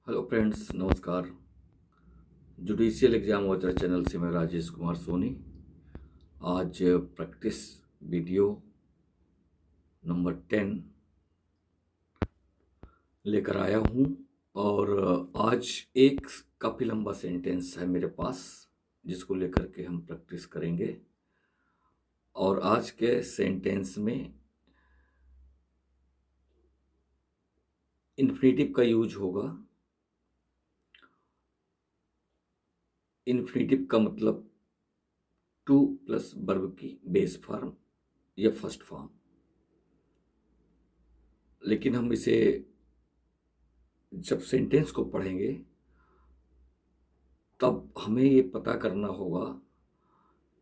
Hello friends, नमस्कार। Judicial exam watcher channel से मैं राजेश कुमार सोनी आज प्रैक्टिस वीडियो नंबर 10 लेकर आया हूँ। और आज एक काफ़ी लंबा सेंटेंस है मेरे पास जिसको लेकर के हम प्रैक्टिस करेंगे। और आज के सेंटेंस में इन्फिनेटिव का यूज होगा। इन्फिनेटिव का मतलब टू प्लस वर्ब की बेस फॉर्म या फर्स्ट फॉर्म, लेकिन हम इसे जब सेंटेंस को पढ़ेंगे तब हमें ये पता करना होगा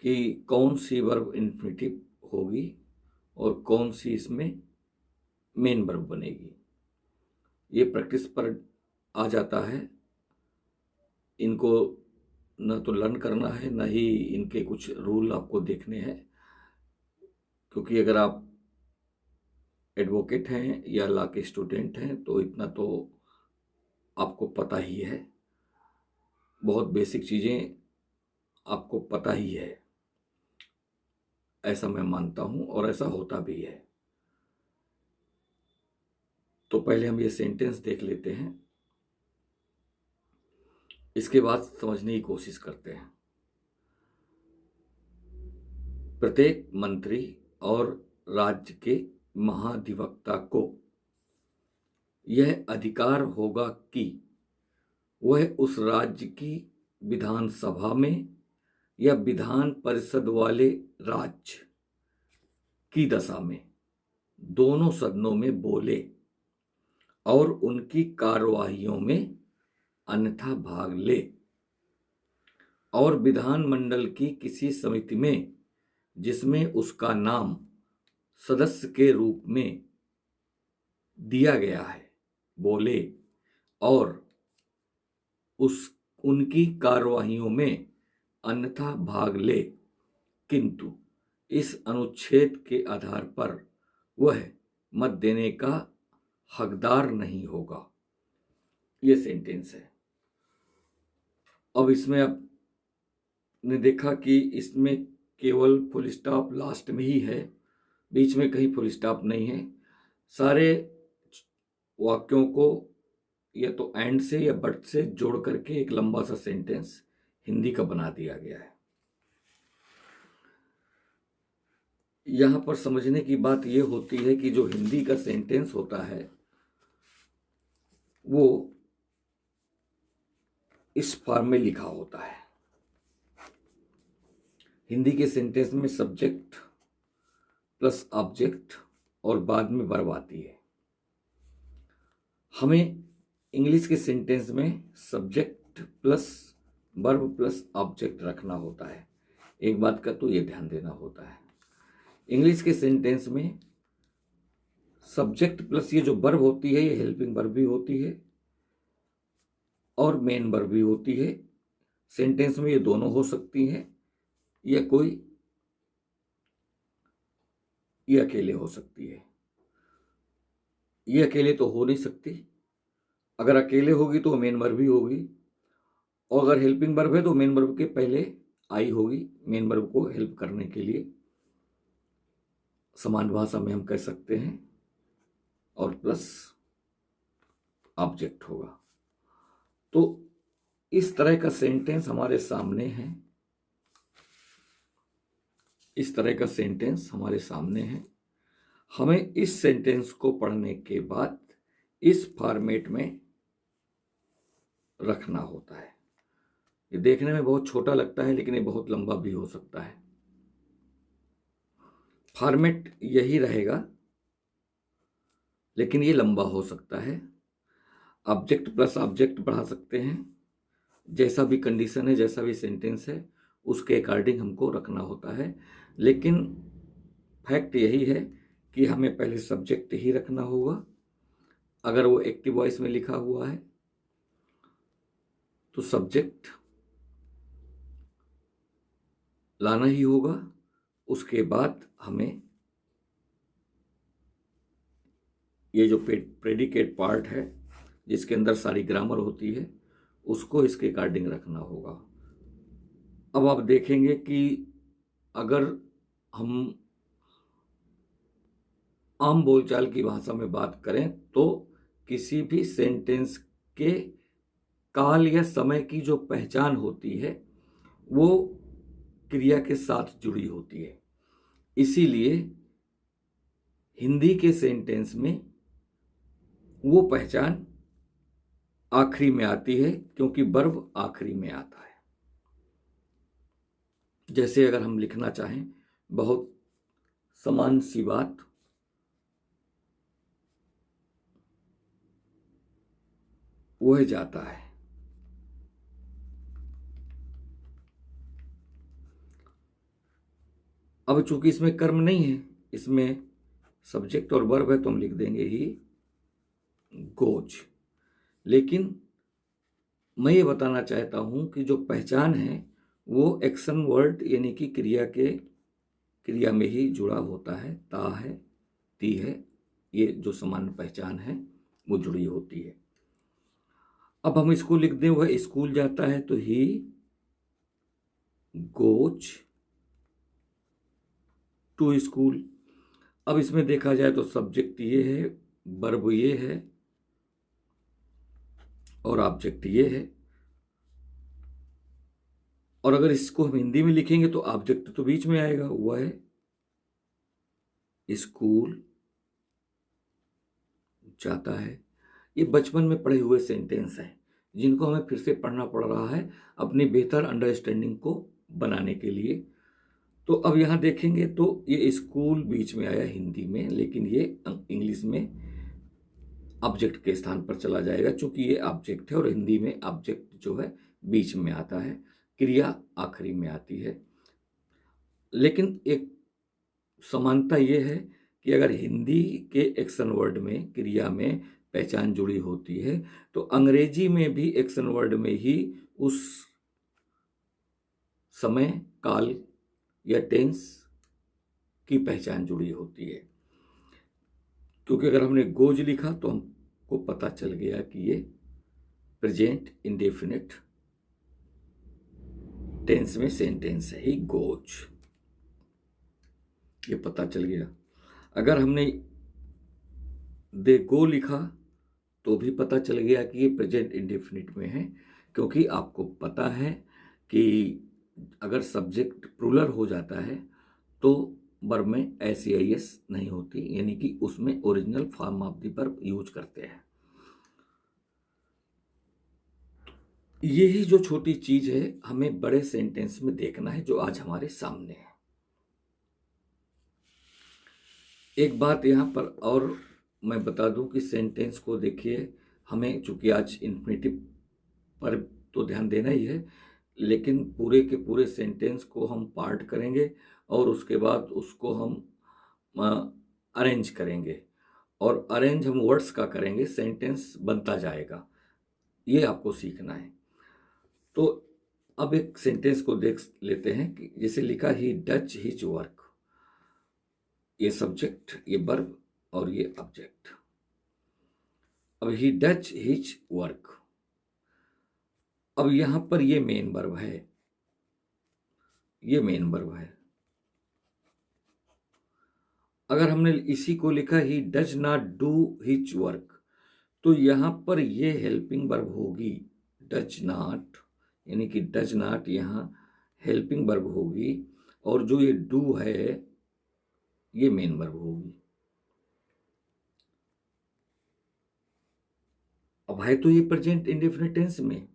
कि कौन सी वर्ब इन्फिनेटिव होगी और कौन सी इसमें मेन वर्ब बनेगी। ये प्रैक्टिस पर आ जाता है। इनको न तो लर्न करना है, न ही इनके कुछ रूल आपको देखने हैं, क्योंकि अगर आप एडवोकेट हैं या लॉ के स्टूडेंट हैं तो इतना तो आपको पता ही है। बहुत बेसिक चीज़ें आपको पता ही है, ऐसा मैं मानता हूँ और ऐसा होता भी है। तो पहले हम ये सेंटेंस देख लेते हैं, इसके बाद समझने की कोशिश करते हैं। प्रत्येक मंत्री और राज्य के महाधिवक्ता को यह अधिकार होगा कि वह उस राज्य की विधानसभा में या विधान परिषद वाले राज्य की दशा में दोनों सदनों में बोले और उनकी कार्यवाहियों में अन्यथा भाग ले, और विधानमंडल की किसी समिति में जिसमें उसका नाम सदस्य के रूप में दिया गया है बोले और उनकी कार्यवाहियों में अन्यथा भाग ले, किंतु इस अनुच्छेद के आधार पर वह मत देने का हकदार नहीं होगा। ये सेंटेंस है। अब इसमें आपने देखा कि इसमें केवल फुल स्टॉप लास्ट में ही है, बीच में कहीं फुल स्टॉप नहीं है। सारे वाक्यों को या तो एंड से या बट से जोड़ करके एक लंबा सा सेंटेंस हिंदी का बना दिया गया है। यहाँ पर समझने की बात यह होती है कि जो हिंदी का सेंटेंस होता है वो इस फॉर्म में लिखा होता है। हिंदी के सेंटेंस में सब्जेक्ट प्लस ऑब्जेक्ट और बाद में वर्ब आती है। हमें इंग्लिश के सेंटेंस में subject plus verb plus object रखना होता है। एक बात का तो ये ध्यान देना होता है, इंग्लिश के सेंटेंस में सब्जेक्ट प्लस ये जो वर्ब होती है ये हेल्पिंग वर्ब भी होती है और मेन वर्ब भी होती है। सेंटेंस में ये दोनों हो सकती हैं या ये अकेले हो सकती है। ये अकेले तो हो नहीं सकती। अगर अकेले होगी तो मेन वर्ब भी होगी, और अगर हेल्पिंग वर्ब है तो मेन वर्ब के पहले आई होगी। मेन वर्ब को हेल्प करने के लिए समान भाषा में हम कह सकते हैं, और प्लस ऑब्जेक्ट होगा। तो इस तरह का सेंटेंस हमारे सामने है। इस तरह का सेंटेंस हमारे सामने है। हमें इस सेंटेंस को पढ़ने के बाद इस फॉर्मेट में रखना होता है। ये देखने में बहुत छोटा लगता है लेकिन ये बहुत लंबा भी हो सकता है। फॉर्मेट यही रहेगा लेकिन ये लंबा हो सकता है। ऑब्जेक्ट प्लस ऑब्जेक्ट बढ़ा सकते हैं, जैसा भी कंडीशन है, जैसा भी सेंटेंस है उसके अकॉर्डिंग हमको रखना होता है। लेकिन फैक्ट यही है कि हमें पहले सब्जेक्ट ही रखना होगा। अगर वो एक्टिव वॉइस में लिखा हुआ है तो सब्जेक्ट लाना ही होगा। उसके बाद हमें ये जो प्रेडिकेट पार्ट है जिसके अंदर सारी ग्रामर होती है, उसको इसके अकॉर्डिंग रखना होगा। अब आप देखेंगे कि अगर हम आम बोलचाल की भाषा में बात करें तो किसी भी सेंटेंस के काल या समय की जो पहचान होती है वो क्रिया के साथ जुड़ी होती है। इसीलिए हिंदी के सेंटेंस में वो पहचान आखिरी में आती है, क्योंकि वर्ब आखिरी में आता है। जैसे अगर हम लिखना चाहें, बहुत समान सी बात, वह जाता है। अब चूंकि इसमें कर्म नहीं है, इसमें सब्जेक्ट और वर्ब है, तो हम लिख देंगे ही गोज। लेकिन मैं ये बताना चाहता हूं कि जो पहचान है वो एक्शन वर्ड यानी कि क्रिया में ही जुड़ा होता है। ता है, ती है, ये जो सामान्य पहचान है वो जुड़ी होती है। अब हम इसको लिख दें, वह स्कूल जाता है, तो ही गोज टू स्कूल। अब इसमें देखा जाए तो सब्जेक्ट ये है, वर्ब ये है और ऑब्जेक्ट ये है। और अगर इसको हम हिंदी में लिखेंगे तो ऑब्जेक्ट तो बीच में आएगा, वह स्कूल जाता है। ये बचपन में पढ़े हुए सेंटेंस हैं जिनको हमें फिर से पढ़ना पड़ रहा है अपनी बेहतर अंडरस्टैंडिंग को बनाने के लिए। तो अब यहाँ देखेंगे तो ये स्कूल बीच में आया हिंदी में, लेकिन ये इंग्लिश में ऑब्जेक्ट के स्थान पर चला जाएगा, क्योंकि ये ऑब्जेक्ट है और हिंदी में ऑब्जेक्ट जो है बीच में आता है, क्रिया आखिरी में आती है। लेकिन एक समानता ये है कि अगर हिंदी के एक्शन वर्ड में क्रिया में पहचान जुड़ी होती है तो अंग्रेजी में भी एक्शन वर्ड में ही उस समय, काल या टेंस की पहचान जुड़ी होती है। क्योंकि अगर हमने गोज लिखा तो हमको पता चल गया कि ये प्रेजेंट इंडेफिनिट टेंस में सेंटेंस है ही गोज, ये पता चल गया। अगर हमने दे गो लिखा तो भी पता चल गया कि ये प्रेजेंट इंडेफिनिट में है, क्योंकि आपको पता है कि अगर सब्जेक्ट प्लूरल हो जाता है तो वर्ब में एस नहीं होती, यानी कि उसमें original form of the verb use करते हैं। यही जो छोटी चीज है हमें बड़े सेंटेंस में देखना है जो आज हमारे सामने है। एक बात यहाँ पर और मैं बता दूं कि सेंटेंस को देखिए, हमें चूंकि आज इन्फिनेटिव पर तो ध्यान देना ही है, लेकिन पूरे के पूरे सेंटेंस को हम पार्ट करेंगे और उसके बाद उसको हम अरेंज करेंगे, और अरेंज हम वर्ड्स का करेंगे, सेंटेंस बनता जाएगा। ये आपको सीखना है। तो अब एक सेंटेंस को देख लेते हैं कि जैसे लिखा ही डच हिज वर्क, ये सब्जेक्ट, ये वर्ब और ये ऑब्जेक्ट। अब ही डच हिज वर्क, अब यहां पर ये मेन वर्ब है, ये मेन वर्ब है। अगर हमने इसी को लिखा he does not do his work, तो यहां पर ये हेल्पिंग वर्ब होगी डज नॉट, यानी कि डज नॉट यहां हेल्पिंग वर्ब होगी, और जो ये डू है ये मेन वर्ब होगी। अब है तो ये प्रेजेंट इंडेफिनिट टेंस में,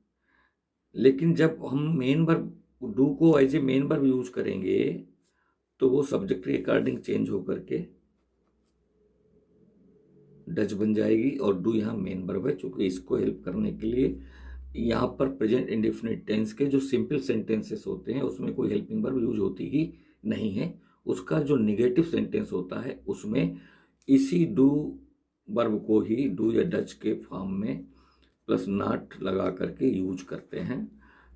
लेकिन जब हम मेन वर्ब डू को as a main verb use करेंगे तो वो सब्जेक्ट के अकॉर्डिंग चेंज होकर के डच बन जाएगी, और डू यहाँ मेन वर्ब है। चूंकि इसको हेल्प करने के लिए यहाँ पर प्रेजेंट इंडेफिनिट टेंस के जो सिंपल सेंटेंसेस होते हैं उसमें कोई हेल्पिंग वर्ब यूज होती ही नहीं है। उसका जो निगेटिव सेंटेंस होता है उसमें इसी डू वर्ब को ही डू या डच के फॉर्म में प्लस नॉट लगा करके यूज करते हैं,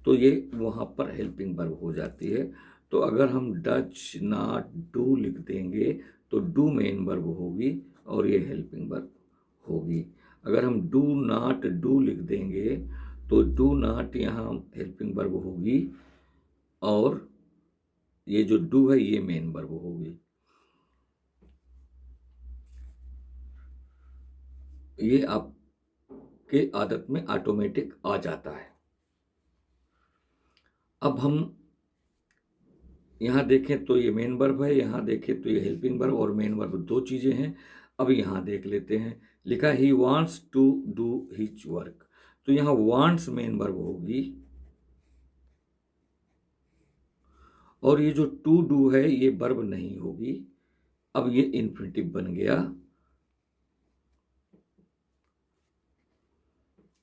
तो ये वहाँ पर हेल्पिंग वर्ब हो जाती है। तो अगर हम डच नॉट डू लिख देंगे तो डू मेन वर्ब होगी और ये हेल्पिंग वर्ब होगी। अगर हम डू नॉट डू लिख देंगे तो डू नॉट यहाँ हेल्पिंग वर्ब होगी और ये जो डू है ये मेन वर्ब होगी। ये आपके आदत में ऑटोमेटिक आ जाता है। अब हम यहाँ देखें तो ये मेन वर्ब है, यहाँ देखें तो ये हेल्पिंग वर्ब और मेन वर्ब दो चीजें हैं। अब यहाँ देख लेते हैं, लिखा ही wants to do his work, तो यहाँ वांट्स मेन वर्ब होगी और ये जो टू डू है ये वर्ब नहीं होगी। अब ये इन्फिनिटिव बन गया,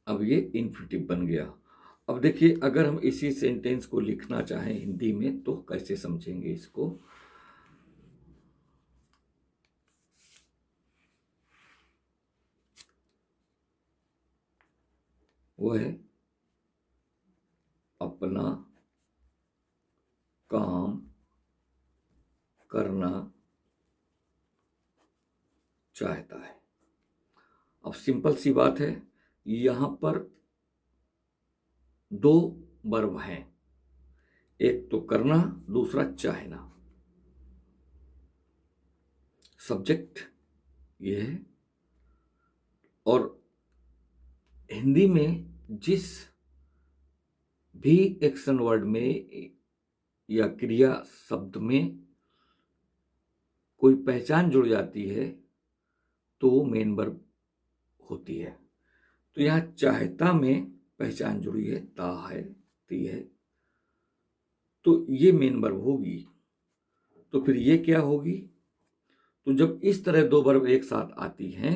अब ये इन्फिनिटिव बन गया। अब देखिए, अगर हम इसी सेंटेंस को लिखना चाहें हिंदी में तो कैसे समझेंगे इसको। वो है अपना काम करना चाहता है। अब सिंपल सी बात है, यहां पर दो वर्ब हैं, एक तो करना, दूसरा चाहना। सब्जेक्ट ये है और हिंदी में जिस भी एक्शन वर्ड में या क्रिया शब्द में कोई पहचान जुड़ जाती है तो वो मेन वर्ब होती है। तो यहाँ चाहता में पहचान जुड़ी है, ता है, ती है, तो ये मेन वर्ब होगी। तो फिर ये क्या होगी, तो जब इस तरह दो वर्ब एक साथ आती हैं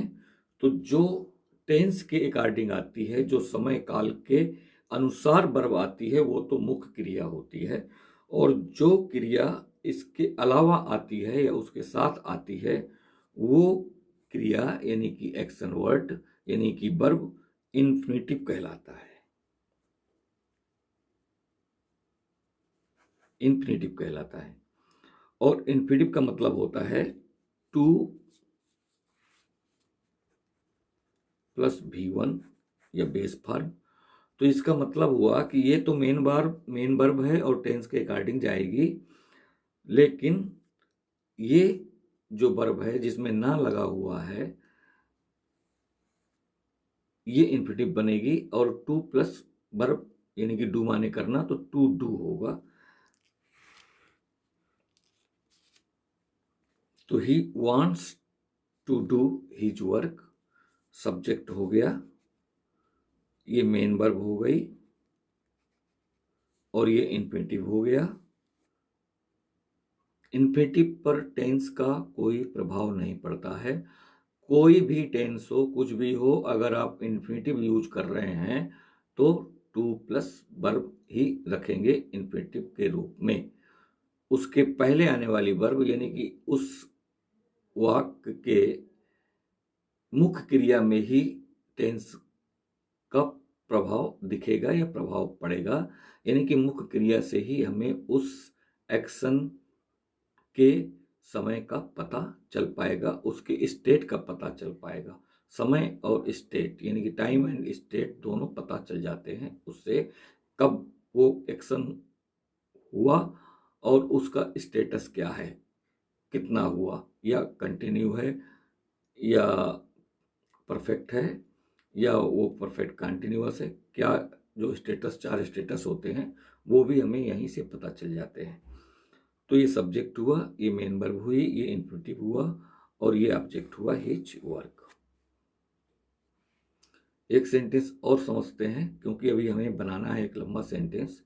तो जो टेंस के अकॉर्डिंग आती है, जो समय काल के अनुसार वर्ब आती है, वो तो मुख्य क्रिया होती है। और जो क्रिया इसके अलावा आती है या उसके साथ आती है वो क्रिया यानी कि एक्शन वर्ड यानी कि वर्ब इन्फिनिटिव कहलाता है। इन्फिनिटिव कहलाता है और इन्फिनिटिव का मतलब होता है टू प्लस V1 या बेस फॉर्म। तो इसका मतलब हुआ कि ये तो मेन वर्ब है और टेंस के अकॉर्डिंग जाएगी, लेकिन ये जो वर्ब है जिसमें ना लगा हुआ है ये इन्फिनिटिव बनेगी और टू प्लस वर्ब यानी कि डू माने करना, तो टू डू होगा। तो he wants to do his work, subject हो गया, ये मेन वर्ब हो गई और ये इन्फिनिटिव हो गया। इन्फिनिटिव पर टेंस का कोई प्रभाव नहीं पड़ता है। कोई भी टेंस हो, कुछ भी हो, अगर आप इन्फिनिटिव यूज कर रहे हैं तो टू प्लस वर्ब ही रखेंगे इन्फिनिटिव के रूप में। उसके पहले आने वाली वर्ब यानी कि उस वाक्य के मुख्य क्रिया में ही टेंस का प्रभाव दिखेगा या प्रभाव पड़ेगा, यानी कि मुख्य क्रिया से ही हमें उस एक्शन के समय का पता चल पाएगा, उसके स्टेट का पता चल पाएगा। समय और स्टेट यानी कि टाइम एंड स्टेट दोनों पता चल जाते हैं उससे, कब वो एक्शन हुआ और उसका स्टेटस क्या है, कितना हुआ, या कंटिन्यू है या परफेक्ट है या वो परफेक्ट कंटिन्यूअस है, क्या जो स्टेटस, चार स्टेटस होते हैं वो भी हमें यहीं से पता चल जाते हैं। तो ये सब्जेक्ट हुआ, ये मेन वर्ब हुई, ये इन्फिनिटिव हुआ और ये ऑब्जेक्ट हुआ हिज वर्क। एक सेंटेंस और समझते हैं क्योंकि अभी हमें बनाना है एक लंबा सेंटेंस,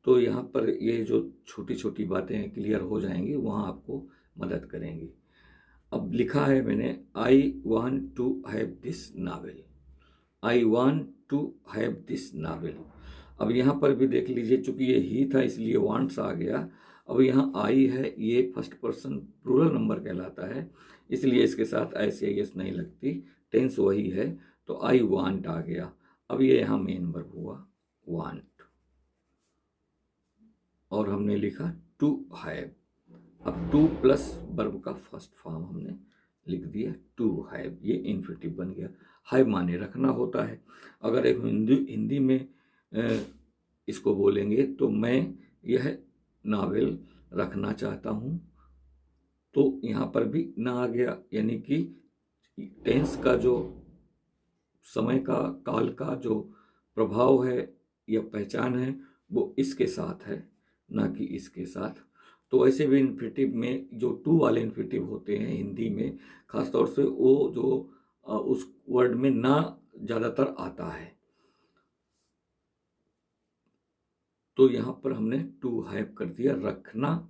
तो यहाँ पर ये जो छोटी छोटी बातें क्लियर हो जाएंगी वहाँ आपको मदद करेंगी। अब लिखा है मैंने, I want to have this novel, I want to have this novel. अब यहाँ पर भी देख लीजिए, चूंकि ये ही था इसलिए वांट्स आ गया। अब यहाँ आई है, ये फर्स्ट पर्सन प्लूरल नंबर कहलाता है, इसलिए इसके साथ ICIS नहीं लगती, टेंस वही है, तो आई वांट आ गया। अब ये यहाँ मेन वर्ब हुआ वांट और हमने लिखा टू हैव। अब टू प्लस वर्ब का फर्स्ट फॉर्म हमने लिख दिया टू हैव, ये इन्फिनिटिव बन गया। है माने रखना होता है। अगर एक हिंदी में इसको बोलेंगे तो मैं यह नावल रखना चाहता हूँ, तो यहाँ पर भी ना आ गया, यानी कि टेंस का जो समय का काल का जो प्रभाव है या पहचान है वो इसके साथ है, ना कि इसके साथ। तो ऐसे भी इन्फिनेटिव में जो टू वाले इन्फिनेटिव होते हैं हिंदी में, खासतौर से वो जो उस वर्ड में ना ज़्यादातर आता है। तो यहाँ पर हमने टू हैव कर दिया, रखना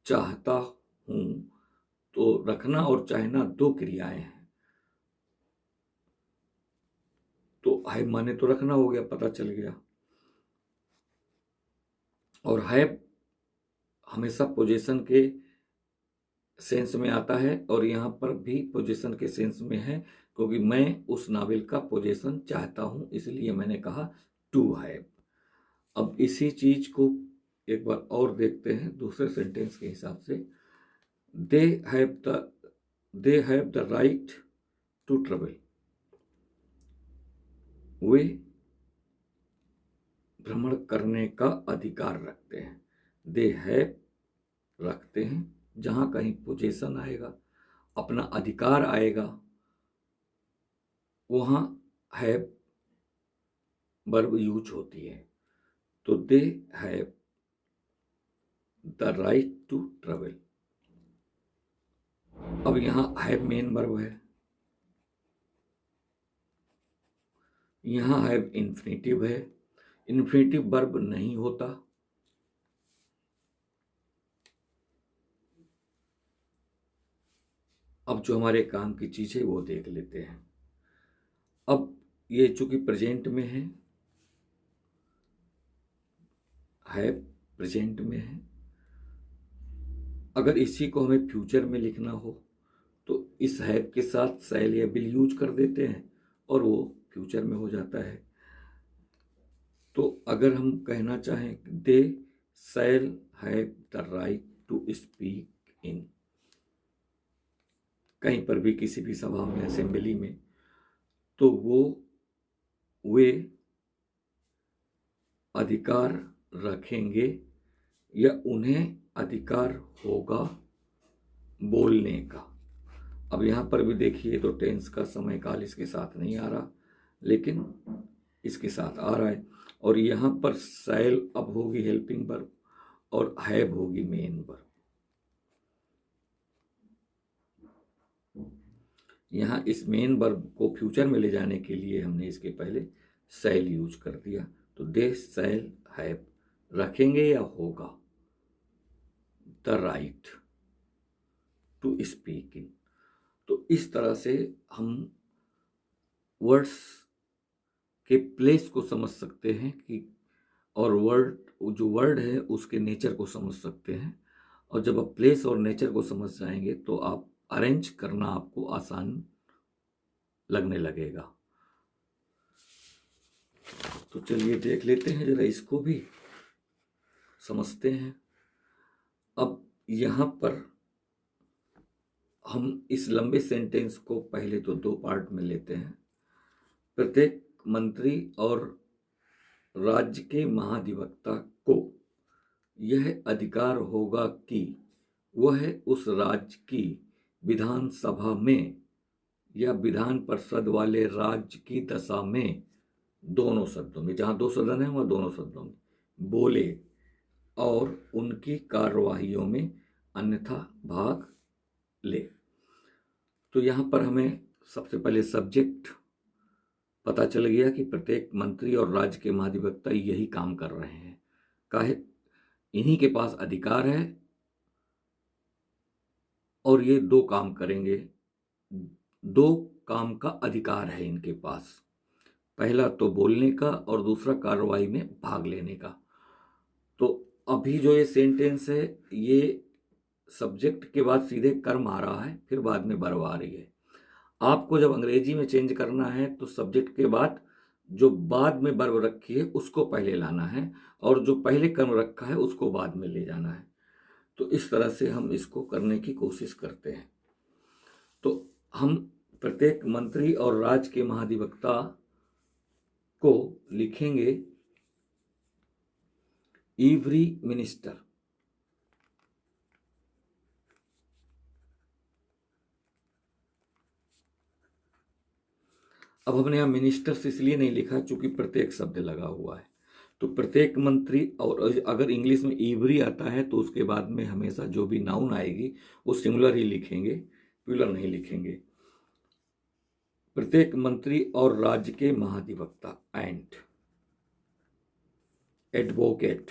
चाहता हूँ। तो रखना और चाहना दो क्रियाएं हैं। तो हैव माने तो रखना हो गया, पता चल गया। और हैव हमेशा पोजीशन के सेंस में आता है, और यहाँ पर भी पोजीशन के सेंस में है, क्योंकि मैं उस नावल का पोजीशन चाहता हूँ, इसलिए मैंने कहा टू हैव। अब इसी चीज को एक बार और देखते हैं दूसरे सेंटेंस के हिसाब से। They have the right to travel. वे भ्रमण करने का अधिकार रखते हैं। दे हैव रखते हैं, जहां कहीं पोजीशन आएगा, अपना अधिकार आएगा, वहां हैव वर्ब यूज होती है। तो they have the right to travel. अब यहां हैव मेन वर्ब है, यहां हैव इन्फिनेटिव है। इन्फिनेटिव वर्ब नहीं होता। अब जो हमारे काम की चीज है वो देख लेते हैं। अब ये चूंकि प्रेजेंट में है प्रेजेंट में है, अगर इसी को हमें फ्यूचर में लिखना हो तो इस हैव के साथ शैल या विल यूज कर देते हैं और वो फ्यूचर में हो जाता है। तो अगर हम कहना चाहें they shall have the right to speak in, कहीं पर भी किसी भी सभा में, असेंबली में, तो वे अधिकार रखेंगे या उन्हें अधिकार होगा बोलने का। अब यहाँ पर भी देखिए तो टेंस का समय काल इसके साथ नहीं आ रहा, लेकिन इसके साथ आ रहा है। और यहाँ पर शैल अब होगी हेल्पिंग वर्ब और हैव होगी मेन वर्ब। यहाँ इस मेन वर्ब को फ्यूचर में ले जाने के लिए हमने इसके पहले शैल यूज कर दिया। तो दे शैल हैव रखेंगे या होगा the right to speak in. तो इस तरह से हम वर्ड्स के प्लेस को समझ सकते हैं कि, और जो वर्ड है उसके नेचर को समझ सकते हैं। और जब आप प्लेस और नेचर को समझ जाएंगे तो आप अरेंज करना आपको आसान लगने लगेगा। तो चलिए देख लेते हैं, जरा इसको भी समझते हैं। अब यहाँ पर हम इस लंबे सेंटेंस को पहले तो दो पार्ट में लेते हैं। प्रत्येक मंत्री और राज्य के महाधिवक्ता को यह अधिकार होगा कि वह उस राज्य की विधानसभा में या विधान परिषद वाले राज्य की दशा में, दोनों शब्दों में, जहां दो सदन है वहां दोनों शब्दों में बोले और उनकी कार्यवाहियों में अन्यथा भाग ले। तो यहाँ पर हमें सबसे पहले सब्जेक्ट पता चल गया कि प्रत्येक मंत्री और राज्य के महाधिवक्ता यही काम कर रहे हैं, काहे इन्हीं के पास अधिकार है और ये दो काम करेंगे। दो काम का अधिकार है इनके पास, पहला तो बोलने का और दूसरा कार्रवाई में भाग लेने का। तो अभी जो ये सेंटेंस है ये सब्जेक्ट के बाद सीधे कर्म आ रहा है, फिर बाद में वर्ब आ रही है। आपको जब अंग्रेजी में चेंज करना है तो सब्जेक्ट के बाद जो बाद में वर्ब रखी है उसको पहले लाना है और जो पहले कर्म रखा है उसको बाद में ले जाना है। तो इस तरह से हम इसको करने की कोशिश करते हैं। तो हम प्रत्येक मंत्री और राज्य के महाधिवक्ता को लिखेंगे एवरी मिनिस्टर। अब हमने यहाँ मिनिस्टर्स इसलिए नहीं लिखा क्योंकि प्रत्येक शब्द लगा हुआ है। तो प्रत्येक मंत्री, और अगर इंग्लिश में एवरी आता है तो उसके बाद में हमेशा जो भी नाउन आएगी वो सिंगुलर ही लिखेंगे, प्लूरल नहीं लिखेंगे। प्रत्येक मंत्री और राज्य के महाधिवक्ता and advocate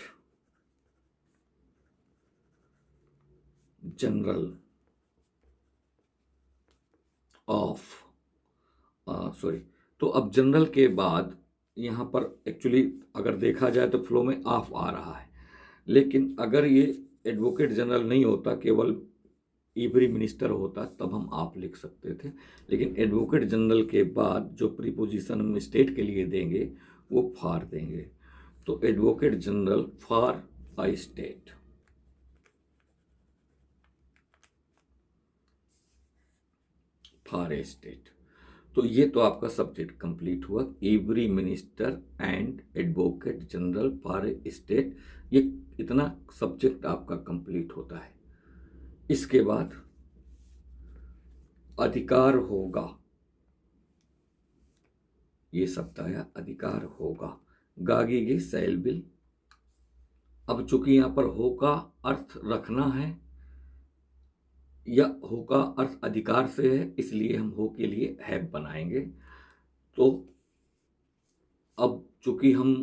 general of sorry, तो अब जनरल के बाद यहाँ पर एक्चुअली अगर देखा जाए तो फ्लो में ऑफ आ रहा है, लेकिन अगर ये एडवोकेट जनरल नहीं होता, केवल एवरी मिनिस्टर होता, तब हम आप लिख सकते थे। लेकिन एडवोकेट जनरल के बाद जो प्रीपोजिशन हम स्टेट के लिए देंगे वो फॉर देंगे। तो advocate general for a state, for a state. तो ये तो आपका सब्जेक्ट कंप्लीट हुआ, every minister and advocate general for a state. ये इतना सब्जेक्ट आपका कंप्लीट होता है। इसके बाद अधिकार होगा, ये शब्द आया अधिकार होगा, गागीगे सैल बिल। अब चूंकि यहां पर हो का अर्थ रखना है या हो का अर्थ अधिकार से है, इसलिए हम हो के लिए हैव बनाएंगे। तो अब चूंकि हम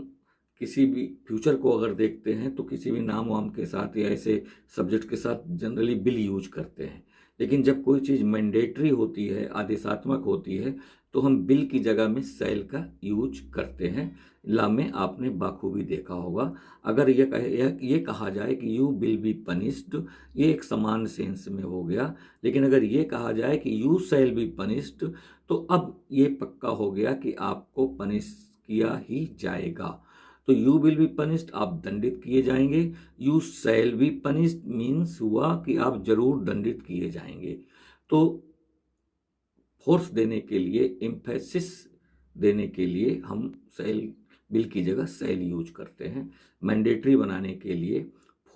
किसी भी फ्यूचर को अगर देखते हैं तो किसी भी नाम वाम के साथ या ऐसे सब्जेक्ट के साथ जनरली बिल यूज करते हैं, लेकिन जब कोई चीज़ मैंडेटरी होती है, आदेशात्मक होती है, तो हम बिल की जगह में शैल का यूज करते हैं। ला में आपने बाखूबी देखा होगा। अगर ये कहा जाए कि यू विल बी पनिश्ड, ये एक समान सेंस में हो गया। लेकिन अगर ये कहा जाए कि यू शैल बी पनिश्ड, तो अब ये पक्का हो गया कि आपको पनिश किया ही जाएगा। तो यू विल बी पनिश्ड, आप दंडित किए जाएंगे। You shall be punished means हुआ कि आप जरूर दंडित किए जाएंगे। तो फोर्स देने के लिए, एम्फेसिस देने के लिए हम शैल बिल की जगह शैल यूज करते हैं। मैंडेटरी बनाने के लिए,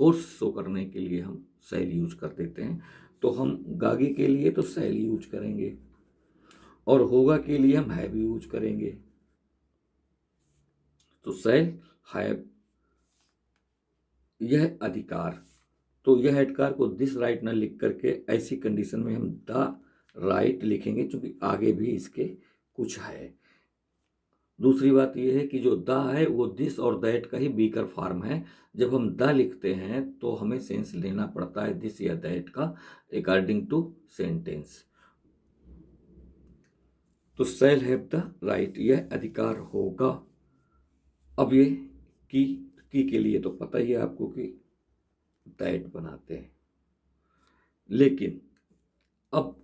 फोर्स शो करने के लिए हम शैल यूज कर देते हैं। तो हम गागी के लिए तो शैल यूज करेंगे और होगा के लिए हम हैव यूज करेंगे। तो शैल हैव, यह अधिकार, तो यह अधिकार को दिस राइट न लिख करके ऐसी कंडीशन में हम द राइट लिखेंगे, क्योंकि आगे भी इसके कुछ है। दूसरी बात यह है कि जो द है वो दिस और दैट का ही वीकर फॉर्म है। जब हम द लिखते हैं तो हमें सेंस लेना पड़ता है दिस या दैट का, अकॉर्डिंग टू सेंटेंस। तो शैल हैव द राइट, यह अधिकार होगा। अब ये की के लिए तो पता ही है आपको कि दैट बनाते हैं, लेकिन अब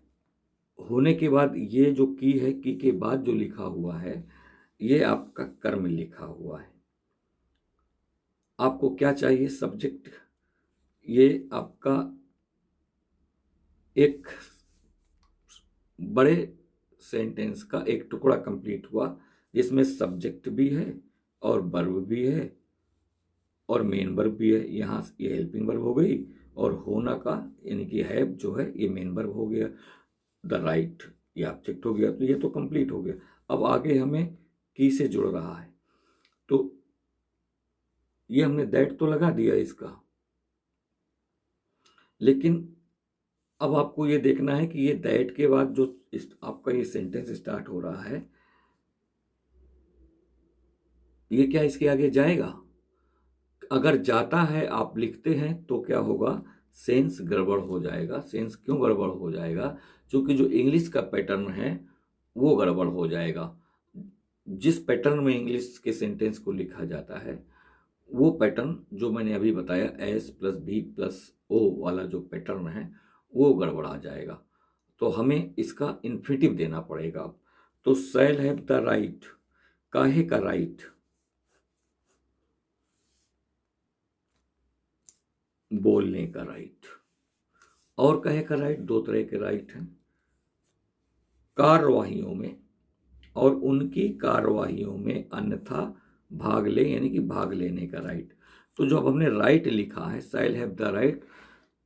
होने के बाद ये जो की है, की के बाद जो लिखा हुआ है ये आपका कर्म लिखा हुआ है। आपको क्या चाहिए? सब्जेक्ट। ये आपका एक बड़े सेंटेंस का एक टुकड़ा कंप्लीट हुआ जिसमें सब्जेक्ट भी है और वर्ब भी है और मेन वर्ब भी है। यहाँ ये हेल्पिंग वर्ब हो गई और होना का यानी कि हैव जो है ये मेन वर्ब हो गया, द राइट ये ऑब्जेक्ट हो गया। तो ये तो कंप्लीट हो गया। अब आगे हमें की से जुड़ रहा है, तो ये हमने दैट तो लगा दिया इसका, लेकिन अब आपको ये देखना है कि ये दैट के बाद जो आपका ये सेंटेंस स्टार्ट हो रहा है, ये क्या इसके आगे जाएगा? अगर जाता है, आप लिखते हैं, तो क्या होगा? सेंस गड़बड़ हो जाएगा। सेंस क्यों गड़बड़ हो जाएगा? क्योंकि जो इंग्लिश का पैटर्न है वो गड़बड़ हो जाएगा। जिस पैटर्न में इंग्लिश के सेंटेंस को लिखा जाता है वो पैटर्न जो मैंने अभी बताया, S plus B plus O वाला जो पैटर्न है वो गड़बड़ा जाएगा। तो हमें इसका इन्फिनिटिव देना पड़ेगा। तो शैल हैव द राइट, काहे का राइट? बोलने का राइट। और कहे का राइट, दो तरह के राइट हैं। कार्यवाहियों में और उनकी कार्यवाहियों में अन्यथा भाग ले, यानी कि भाग लेने का राइट। तो जो अब हमने राइट लिखा है, शैल हैव द राइट,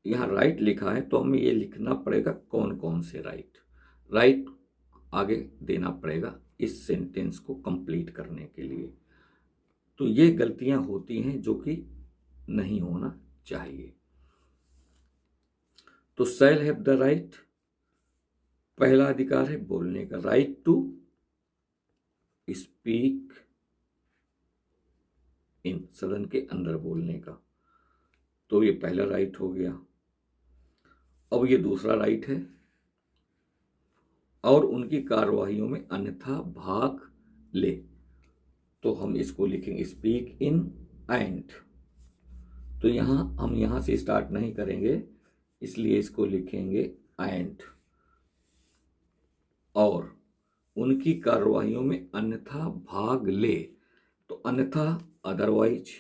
यहाँ राइट लिखा है तो हमें ये लिखना पड़ेगा कौन कौन से राइट, राइट आगे देना पड़ेगा इस सेंटेंस को कंप्लीट करने के लिए। तो ये गलतियां होती हैं जो कि नहीं होना चाहिए। तो शैल हैव द राइट, पहला अधिकार है बोलने का, राइट टू स्पीक इन, सदन के अंदर बोलने का। तो ये पहला राइट हो गया। अब ये दूसरा राइट है, और उनकी कार्यवाहियों में अन्यथा भाग ले। तो हम इसको लिखेंगे स्पीक इन एंड। तो हम यहां से स्टार्ट नहीं करेंगे, इसलिए इसको लिखेंगे एंड। और उनकी कार्यवाहियों में अन्यथा भाग ले, तो अन्यथा अदरवाइज,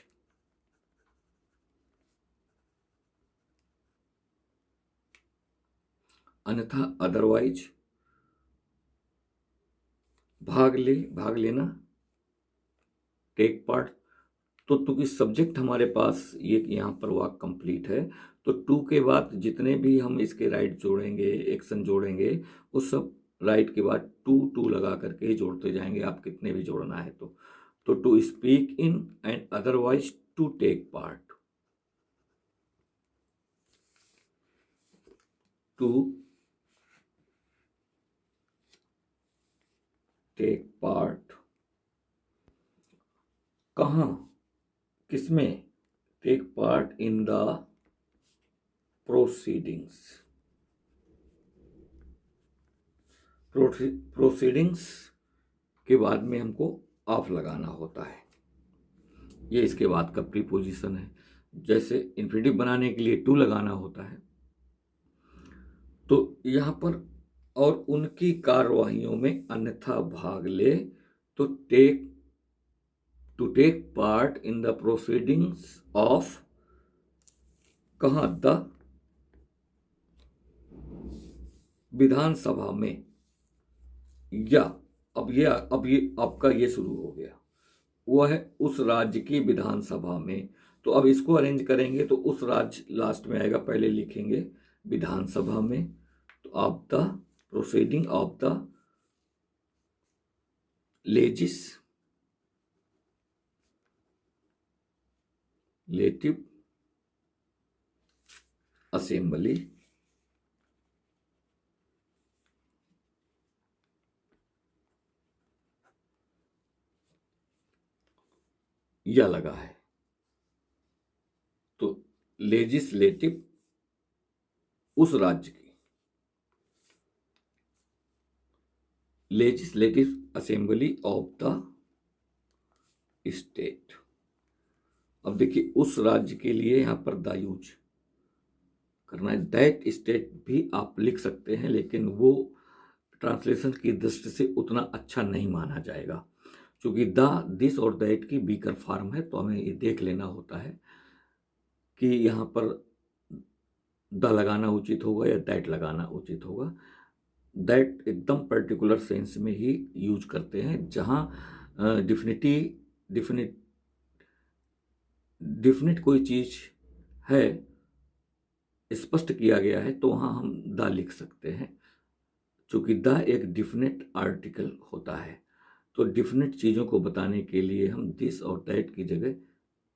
अन्यथा अदरवाइज, भाग ले, भाग लेना, टेक पार्ट। तो क्योंकि सब्जेक्ट हमारे पास ये यहाँ पर वाक्य कंप्लीट है, तो टू के बाद जितने भी हम इसके राइट जोड़ेंगे, एक्शन जोड़ेंगे, वो सब राइट के बाद टू टू लगा करके ही जोड़ते जाएंगे, आप कितने भी जोड़ना है तो to speak in and otherwise to take part, to take part, कहाँ, किसमें, take part in the proceedings. Proceedings के बाद में हमको ऑफ लगाना होता है, ये इसके बाद का प्रीपोजिशन है। जैसे इन्फिनिटिव बनाने के लिए टू लगाना होता है, तो यहाँ पर और उनकी कार्यवाहियों में अन्यथा भाग ले, तो to take part in the proceedings of, कहाँ, द विधानसभा में, या अब ये आपका ये शुरू हो गया, वो है उस राज्य की विधानसभा में। तो अब इसको अरेंज करेंगे तो उस राज्य लास्ट में आएगा, पहले लिखेंगे विधानसभा में, तो of the proceeding of the legislative assembly, यह लगा है। तो लेजिस्लेटिव उस राज्य की, legislative assembly of the state. अब देखिए उस राज्य के लिए यहां पर द यूज करना है, दैट स्टेट भी आप लिख सकते हैं, लेकिन वो ट्रांसलेशन की दृष्टि से उतना अच्छा नहीं माना जाएगा, क्योंकि द, दिस और दैट की बीकर फॉर्म है। तो हमें ये देख लेना होता है कि यहाँ पर द लगाना उचित होगा या दैट लगाना उचित होगा। दैट एकदम पर्टिकुलर सेंस में ही यूज करते हैं, जहाँ डिफिनिट कोई चीज है, स्पष्ट किया गया है, तो वहाँ हम द लिख सकते हैं, क्योंकि द एक डिफिनिट आर्टिकल होता है। तो डिफिनिट चीज़ों को बताने के लिए हम दिस और दैट की जगह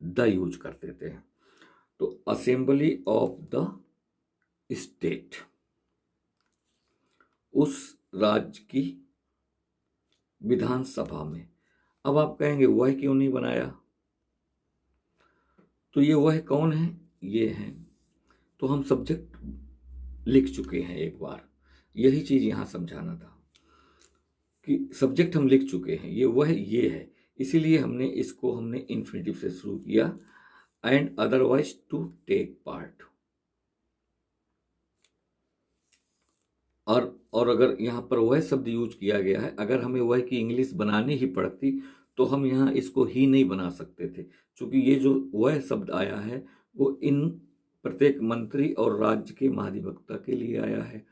द यूज कर देते हैं। तो असेंबली ऑफ द स्टेट, उस राज्य की विधानसभा में। अब आप कहेंगे वह क्यों नहीं बनाया, तो ये वह कौन है, ये है। तो हम सब्जेक्ट लिख चुके हैं एक बार, यही चीज यहां समझाना था कि सब्जेक्ट हम लिख चुके हैं, ये वह ये है, इसीलिए हमने इन्फिनिटिव से शुरू किया, and otherwise to take part. और अगर यहाँ पर वह शब्द यूज किया गया है, अगर हमें वह की इंग्लिश बनानी ही पड़ती तो हम यहाँ इसको ही नहीं बना सकते थे, क्योंकि ये जो वह शब्द आया है वो इन प्रत्येक मंत्री और राज्य के महाधिवक्ता के लिए आया है।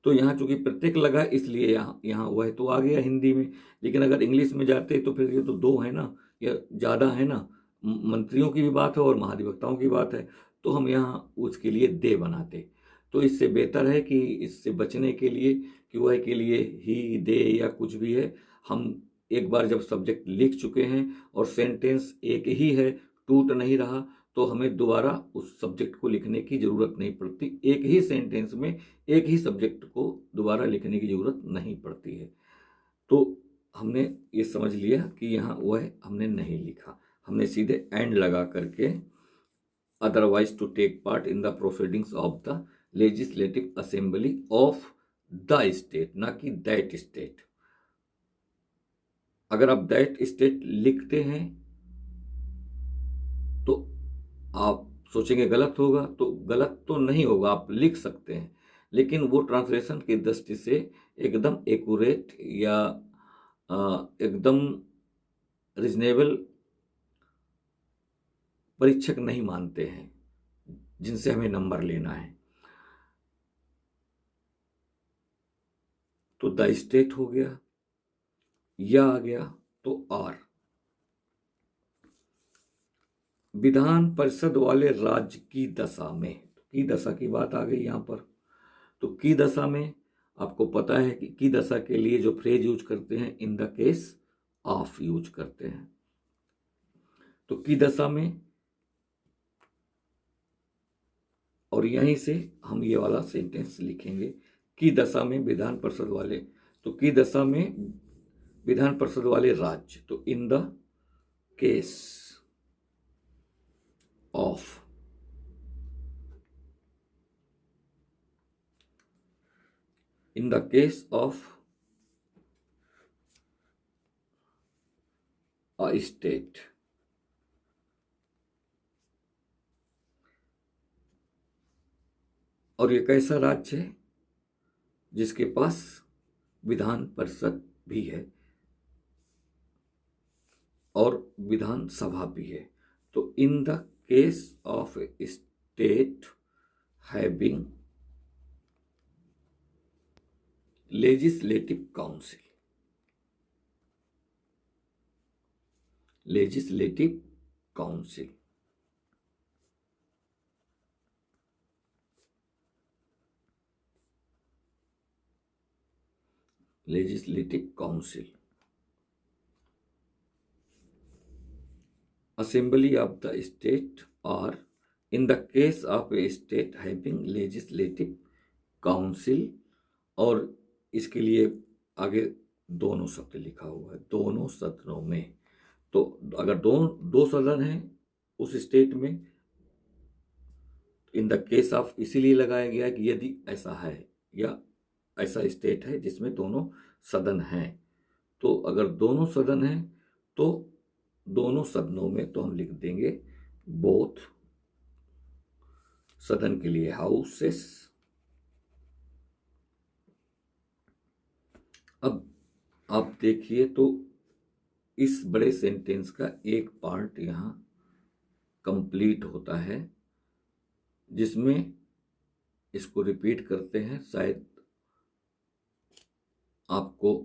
तो यहाँ चूंकि प्रत्येक लगा इसलिए यहाँ यहाँ वह तो आ गया हिंदी में, लेकिन अगर इंग्लिश में जाते तो फिर ये तो दो है ना, या ज़्यादा है ना, मंत्रियों की भी बात है और महाधिवक्ताओं की बात है, तो हम यहाँ उसके लिए दे बनाते। तो इससे बेहतर है कि इससे बचने के लिए कि वह के लिए ही दे या कुछ भी है, हम एक बार जब सब्जेक्ट लिख चुके हैं और सेंटेंस एक ही है, टूट नहीं रहा, तो हमें दोबारा उस सब्जेक्ट को लिखने की ज़रूरत नहीं पड़ती। एक ही सेंटेंस में एक ही सब्जेक्ट को दोबारा लिखने की ज़रूरत नहीं पड़ती है। तो हमने ये समझ लिया कि यहाँ वह हमने नहीं लिखा, हमने सीधे एंड लगा करके otherwise to take part in the proceedings of the legislative assembly of the state, ना कि दैट स्टेट। अगर आप दैट स्टेट लिखते हैं तो आप सोचेंगे गलत होगा, तो गलत तो नहीं होगा, आप लिख सकते हैं, लेकिन वो ट्रांसलेशन की दृष्टि से एकदम एक्यूरेट या एकदम रीजनेबल परीक्षक नहीं मानते हैं जिनसे हमें नंबर लेना है। तो द स्टेट हो गया, या आ गया तो आर। विधान परिषद वाले राज्य की दशा में, की दशा की बात आ गई यहाँ पर। तो की दशा में आपको पता है कि की दशा के लिए जो फ्रेज यूज करते हैं, इन द केस ऑफ यूज करते हैं। तो की दशा में, और यहीं से हम ये वाला सेंटेंस लिखेंगे, की दशा में विधान परिषद वाले। तो की दशा में विधान परिषद वाले राज्य, तो इन the case of, in the case of a state, और ये कैसा राज्य है जिसके पास विधान परिषद भी है और विधान सभा भी है। तो इन the case of A state having legislative council, legislative council, legislative council, assembly of the state, or in the case of a state having legislative council, और इसके लिए आगे दोनों शब्द लिखा हुआ है, दोनों सदनों में। तो अगर दो सदन हैं उस स्टेट में, इन द केस ऑफ इसीलिए लगाया गया कि यदि ऐसा है या ऐसा स्टेट है जिसमें दोनों सदन हैं, तो अगर दोनों सदन हैं तो दोनों सदनों में, तो हम लिख देंगे बोथ, सदन के लिए हाउसेस। अब आप देखिए तो इस बड़े सेंटेंस का एक पार्ट यहाँ कंप्लीट होता है, जिसमें इसको रिपीट करते हैं, शायद आपको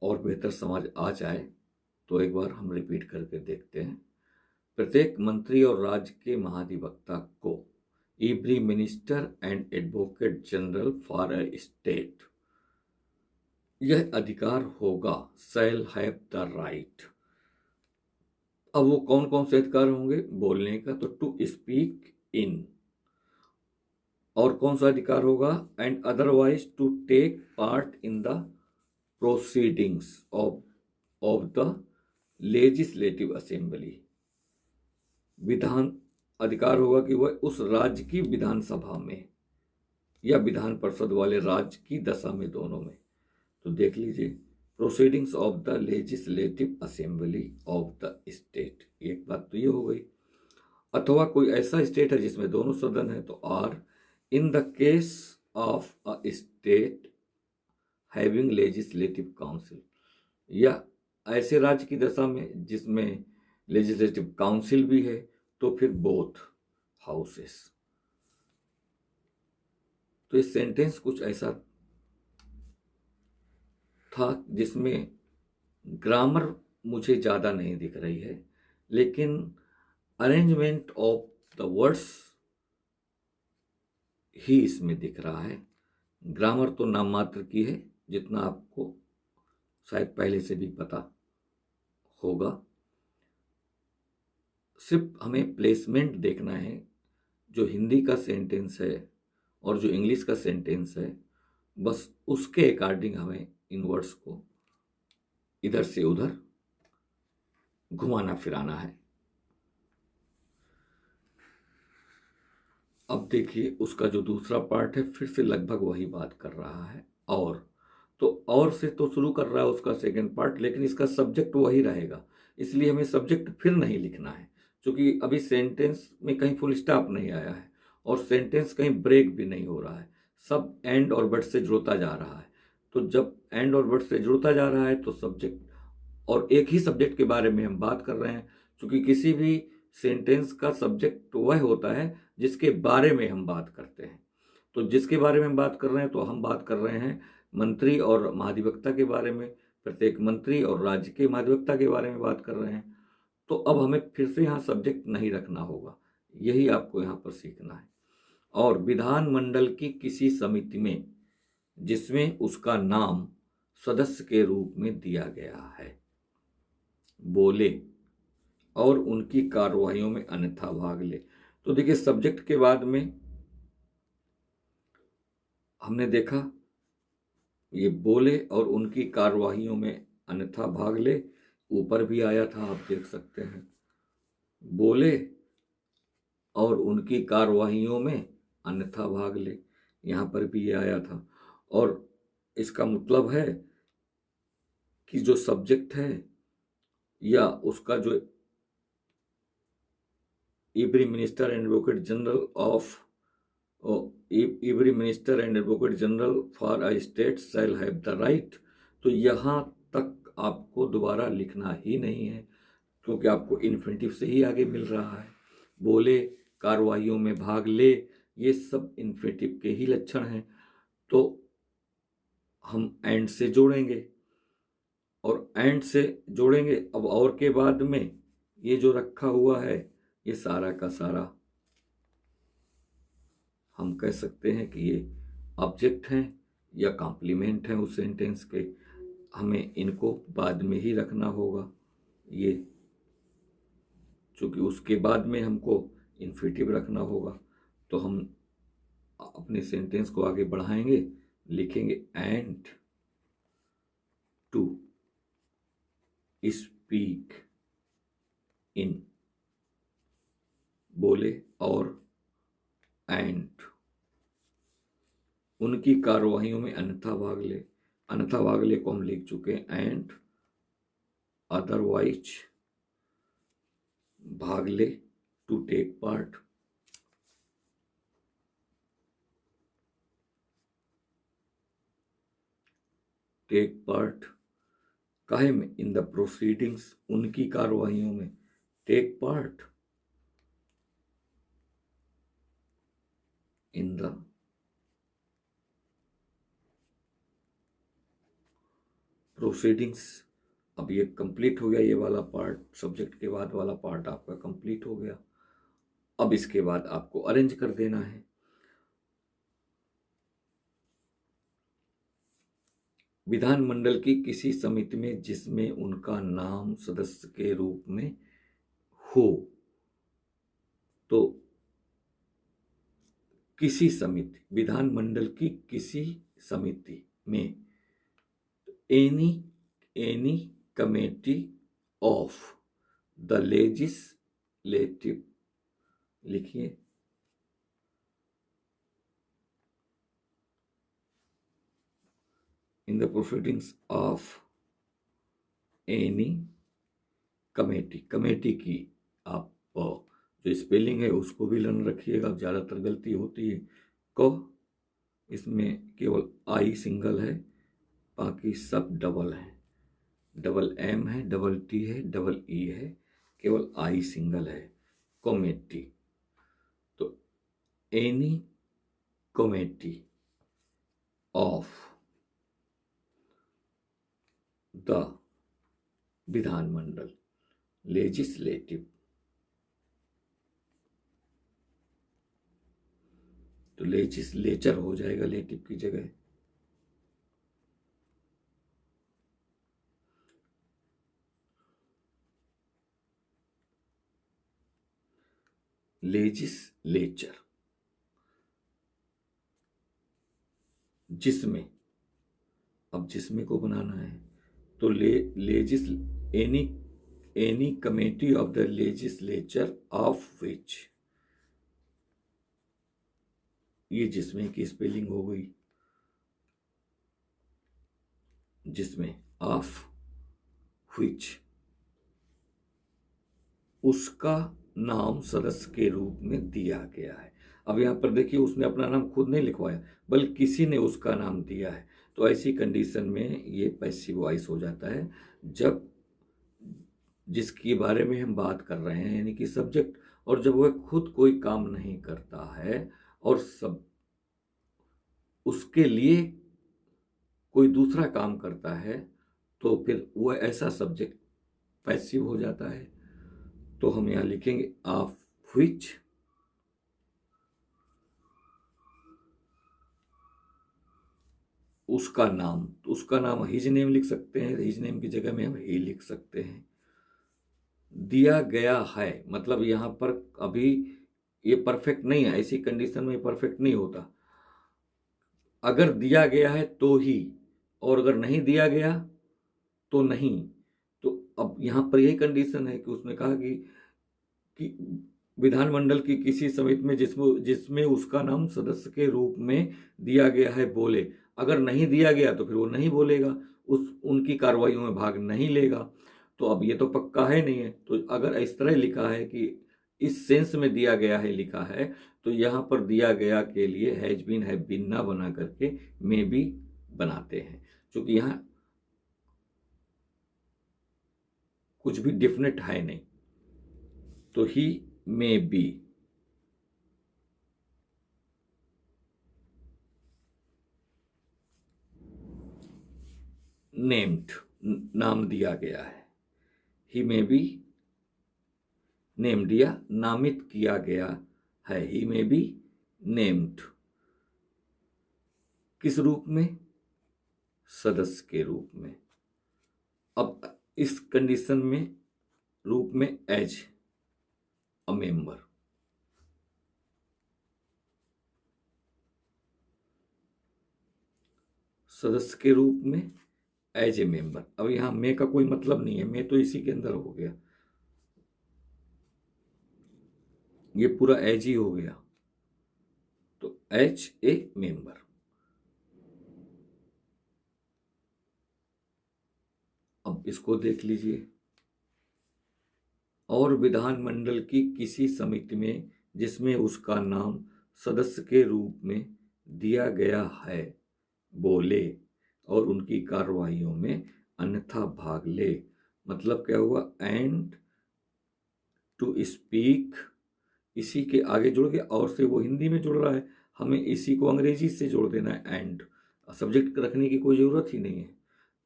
और बेहतर समझ आ जाए। तो एक बार हम रिपीट करके देखते हैं। प्रत्येक मंत्री और राज्य के महाधिवक्ता को, every minister and advocate general for a state, यह अधिकार होगा, शैल हैव द राइट। अब वो कौन कौन से अधिकार होंगे बोलने का, तो टू स्पीक इन, और कौन सा अधिकार होगा, and otherwise to take part in the proceedings of the legislative assembly. विधान अधिकार होगा कि वह उस राज्य की विधानसभा में या विधान परिषद वाले राज्य की दशा में, दोनों में। तो देख लीजिए, proceedings of the legislative assembly of the state, एक बात तो ये हो गई। अथवा कोई ऐसा स्टेट है जिसमें दोनों सदन है, तो or, in the case of a state having legislative council, या ऐसे राज्य की दशा में जिसमें लेजिस्लेटिव काउंसिल भी है, तो फिर बोथ हाउसेस। तो ये सेंटेंस कुछ ऐसा था जिसमें ग्रामर मुझे ज़्यादा नहीं दिख रही है, लेकिन अरेंजमेंट ऑफ द वर्ड्स ही इसमें दिख रहा है। ग्रामर तो नाम मात्र की है, जितना आपको शायद पहले से भी पता होगा। सिर्फ हमें प्लेसमेंट देखना है। जो हिंदी का सेंटेंस है और जो इंग्लिश का सेंटेंस है, बस उसके अकॉर्डिंग हमें इन वर्ड्स को इधर से उधर घुमाना फिराना है। अब देखिए, उसका जो दूसरा पार्ट है फिर से लगभग वही बात कर रहा है। और से तो शुरू कर रहा है उसका सेकंड पार्ट, लेकिन इसका सब्जेक्ट वही रहेगा। इसलिए हमें सब्जेक्ट फिर नहीं लिखना है, क्योंकि अभी सेंटेंस में कहीं फुल स्टॉप नहीं आया है और सेंटेंस कहीं ब्रेक भी नहीं हो रहा है। सब एंड और बट से जुड़ता जा रहा है। तो जब एंड और बट से जुड़ता जा रहा है तो सब्जेक्ट, और एक ही सब्जेक्ट के बारे में हम बात कर रहे हैं, क्योंकि किसी भी सेंटेंस का सब्जेक्ट वह होता है जिसके बारे में हम बात करते हैं। तो जिसके बारे में हम बात कर रहे हैं, तो हम बात कर रहे हैं मंत्री और महाधिवक्ता के बारे में, प्रत्येक मंत्री और राज्य के महाधिवक्ता के बारे में बात कर रहे हैं। तो अब हमें फिर से यहाँ सब्जेक्ट नहीं रखना होगा, यही आपको यहाँ पर सीखना है। और विधानमंडल की किसी समिति में जिसमें उसका नाम सदस्य के रूप में दिया गया है, बोले और उनकी कार्यवाहियों में अन्यथा भाग ले। तो देखिए, सब्जेक्ट के बाद में हमने देखा ये बोले और उनकी कार्यवाहियों में अन्यथा भाग ले, ऊपर भी आया था, आप देख सकते हैं। बोले और उनकी कार्यवाहियों में अन्यथा भाग ले, यहाँ पर भी ये आया था। और इसका मतलब है कि जो सब्जेक्ट है या उसका जो every minister and advocate general of every minister and advocate general for a state shall have the right, तो यहाँ तक आपको दोबारा लिखना ही नहीं है, क्योंकि आपको इन्फिनिटिव से ही आगे मिल रहा है। बोले, कार्रवाइयों में भाग ले, ये सब इन्फिनिटिव के ही लक्षण हैं। तो हम एंड से जोड़ेंगे और एंड से जोड़ेंगे। अब और के बाद में ये जो रखा हुआ है, ये सारा का सारा हम कह सकते हैं कि ये ऑब्जेक्ट हैं या कॉम्प्लीमेंट हैं उस सेंटेंस के। हमें इनको बाद में ही रखना होगा, ये चूँकि उसके बाद में हमको इन्फिनिटिव रखना होगा। तो हम अपने सेंटेंस को आगे बढ़ाएंगे, लिखेंगे एंड टू स्पीक इन, बोले और एंड उनकी कार्यवाहियों में अन्यथा भाग ले। अन्यथा भाग ले को हम लिख चुके हैं, एंड अदरवाइज भाग ले, to take part. Take part काहे में? इन द प्रोसीडिंग्स, उनकी कार्यवाहियों में। Take part in the proceedings. अब ये कंप्लीट हो गया, ये वाला पार्ट, सब्जेक्ट के बाद वाला पार्ट आपका कंप्लीट हो गया। अब इसके बाद आपको अरेंज कर देना है। विधानमंडल की किसी समिति में जिसमें उनका नाम सदस्य के रूप में हो, तो किसी समिति, विधानमंडल की किसी समिति में, any committee of the legislative, लिखिए, in the proceedings of any committee. Committee की आप जो स्पेलिंग है उसको भी लर्न रखिएगा, ज़्यादातर गलती होती है। को इसमें केवल आई सिंगल है, बाकी सब डबल है। डबल एम है, डबल टी है, डबल ई है, केवल आई सिंगल है। कमेटी, तो एनी कमेटी ऑफ द विधानमंडल, लेजिस्लेटिव, तो लेजिस्लेचर हो जाएगा लेटिव की जगह। लेजिस्लेचर, जिसमें, अब जिसमें को बनाना है तो लेजिस any committee of the legislature of which, ये जिसमें की स्पेलिंग हो गई, जिसमें ऑफ विच, उसका नाम सदस्य के रूप में दिया गया है। अब यहां पर देखिए उसने अपना नाम खुद नहीं लिखवाया बल्कि किसी ने उसका नाम दिया है, तो ऐसी कंडीशन में ये पैसिव वॉइस हो जाता है जब जिसके बारे में हम बात कर रहे हैं यानी कि सब्जेक्ट, और जब वह खुद कोई काम नहीं करता है और सब उसके लिए कोई दूसरा काम करता है तो फिर वह ऐसा सब्जेक्ट पैसिव हो जाता है। तो हम यहां लिखेंगे ऑफ व्हिच उसका नाम, तो उसका नाम हिज नेम लिख सकते हैं, हिज नेम की जगह में हम ही लिख सकते हैं। दिया गया है मतलब यहां पर अभी ये परफेक्ट नहीं है, ऐसी कंडीशन में परफेक्ट नहीं होता। अगर दिया गया है तो ही, और अगर नहीं दिया गया तो नहीं। तो अब यहां पर यही कंडीशन है कि उसने कहा कि विधानमंडल की किसी समिति में जिसमें उसका नाम सदस्य के रूप में दिया गया है बोले, अगर नहीं दिया गया तो फिर वो नहीं बोलेगा, उनकी कार्रवाइयों में भाग नहीं लेगा। तो अब ये तो पक्का है नहीं है, तो अगर इस तरह लिखा है कि इस सेंस में दिया गया है लिखा है, तो यहाँ पर दिया गया के लिए हैज बीन हैव बीन ना बना करके मे बी बनाते हैं, क्योंकि यहाँ कुछ भी डेफिनेट है नहीं। तो ही मे बी, नेम्ड, नाम दिया गया है, ही मे बी नेम्ड या नामित किया गया है, ही मे बी नेम्ड, किस रूप में, सदस्य के रूप में। अब इस कंडीशन में रूप में एज अ मेंबर, सदस्य के रूप में एज ए मेंबर। अब यहां मे का कोई मतलब नहीं है, मे तो इसी के अंदर हो गया, ये पूरा एज ही हो गया, तो एज ए मेंबर। अब इसको देख लीजिए, और विधानमंडल की किसी समिति में जिसमें उसका नाम सदस्य के रूप में दिया गया है बोले और उनकी कार्रवाइयों में अन्यथा भाग ले, मतलब क्या हुआ, एंड टू स्पीक, इसी के आगे जुड़ गया, और से वो हिंदी में जुड़ रहा है, हमें इसी को अंग्रेजी से जोड़ देना है, एंड सब्जेक्ट रखने की कोई ज़रूरत ही नहीं है।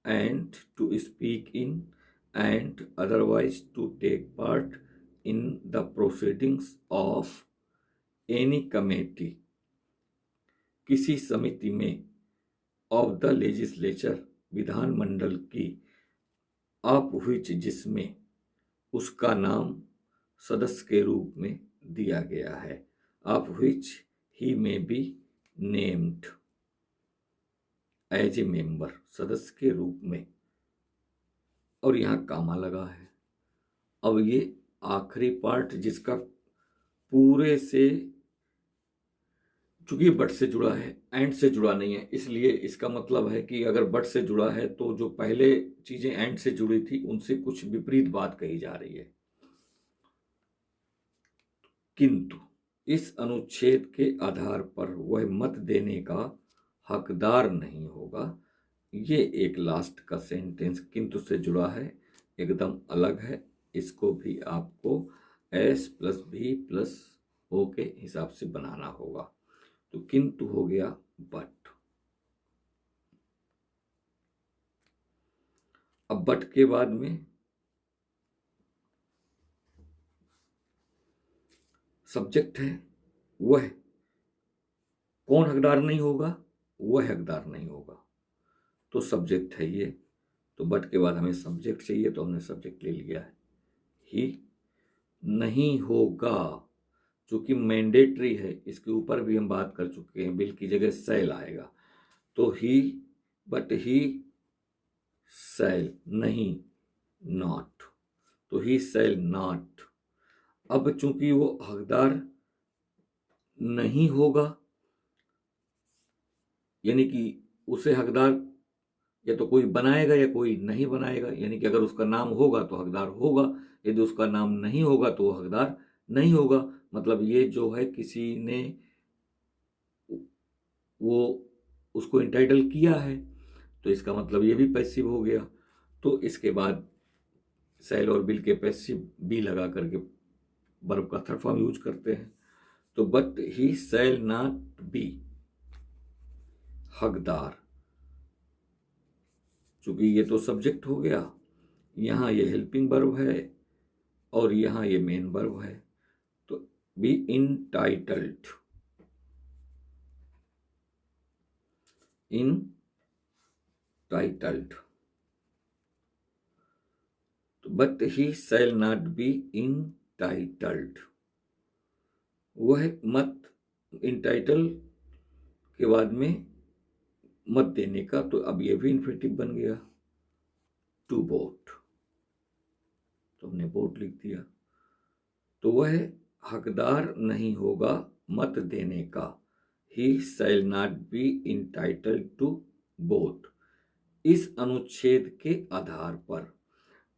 And to speak in and otherwise to take part in the proceedings of any committee, किसी समिति में ऑफ द लेजिस्लेचर, विधानमंडल की, ऑफ व्हिच, जिसमें उसका नाम सदस्य के रूप में दिया गया है, of which he may be named as a member, सदस्य के रूप में, और यहां कामा लगा है। अब ये आखिरी पार्ट जिसका पूरे से, चूंकि बट से जुड़ा है एंड से जुड़ा नहीं है, इसलिए इसका मतलब है कि अगर बट से जुड़ा है तो जो पहले चीजें एंड से जुड़ी थी उनसे कुछ विपरीत बात कही जा रही है। किंतु इस अनुच्छेद के आधार पर वह मत देने का हकदार नहीं होगा, ये एक लास्ट का सेंटेंस किंतु से जुड़ा है, एकदम अलग है, इसको भी आपको एस प्लस भी प्लस ओ के हिसाब से बनाना होगा। तो किंतु हो गया बट। अब बट के बाद में सब्जेक्ट है, वह कौन हकदार नहीं होगा, वह हकदार नहीं होगा। तो सब्जेक्ट है ये, तो बट के बाद हमें सब्जेक्ट चाहिए, तो हमने सब्जेक्ट ले लिया है। ही नहीं होगा, चूंकि मैंडेटरी है, इसके ऊपर भी हम बात कर चुके हैं, बिल की जगह सेल आएगा। तो ही, बट ही सेल नहीं, नॉट, तो ही सेल नॉट। अब चूंकि वो हकदार नहीं होगा, यानी कि उसे हकदार या तो कोई बनाएगा या कोई नहीं बनाएगा, यानी कि अगर उसका नाम होगा तो हकदार होगा, यदि उसका नाम नहीं होगा तो वो हकदार नहीं होगा। मतलब ये जो है किसी ने वो उसको इंटाइटल किया है, तो इसका मतलब ये भी पैसिव हो गया। तो इसके बाद सेल और बिल के पैसिव बी लगा करके वर्ब का थर्ड फॉर्म यूज करते हैं। तो but he shall not be हकदार, चूंकि ये तो सब्जेक्ट हो गया, यहाँ ये हेल्पिंग वर्ब है और यहाँ ये मेन वर्ब है, तो बी इंटाइटल्ड, इंटाइटल्ड। तो but he shall not be entitled, वह मत, इंटाइटल के बाद में मत देने का, तो अब ये भी इन्फिनिटिव बन गया, टू बोट, तो हमने बोट लिख दिया। तो वह हकदार नहीं होगा मत देने का, he shall not be entitled to vote, इस अनुच्छेद के आधार पर।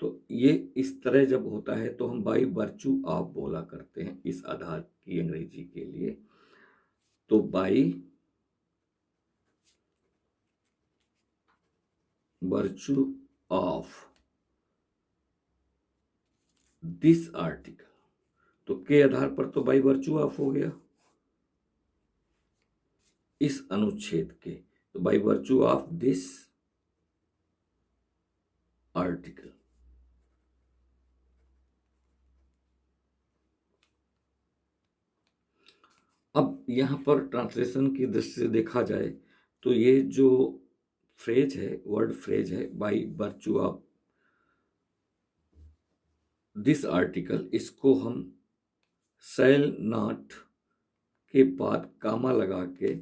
तो ये इस तरह जब होता है तो हम बाई वर्चू ऑफ बोला करते हैं इस आधार की अंग्रेजी के लिए। तो by virtue of this article, तो के आधार पर तो बाई वर्चू ऑफ हो गया इस अनुच्छेद के, तो by virtue of this article. अब यहां पर ट्रांसलेशन की दृष्टि से देखा जाए तो ये जो फ्रेज है, वर्ड फ्रेज है by virtue of this article, इसको हम शैल नॉट के बाद कामा लगा के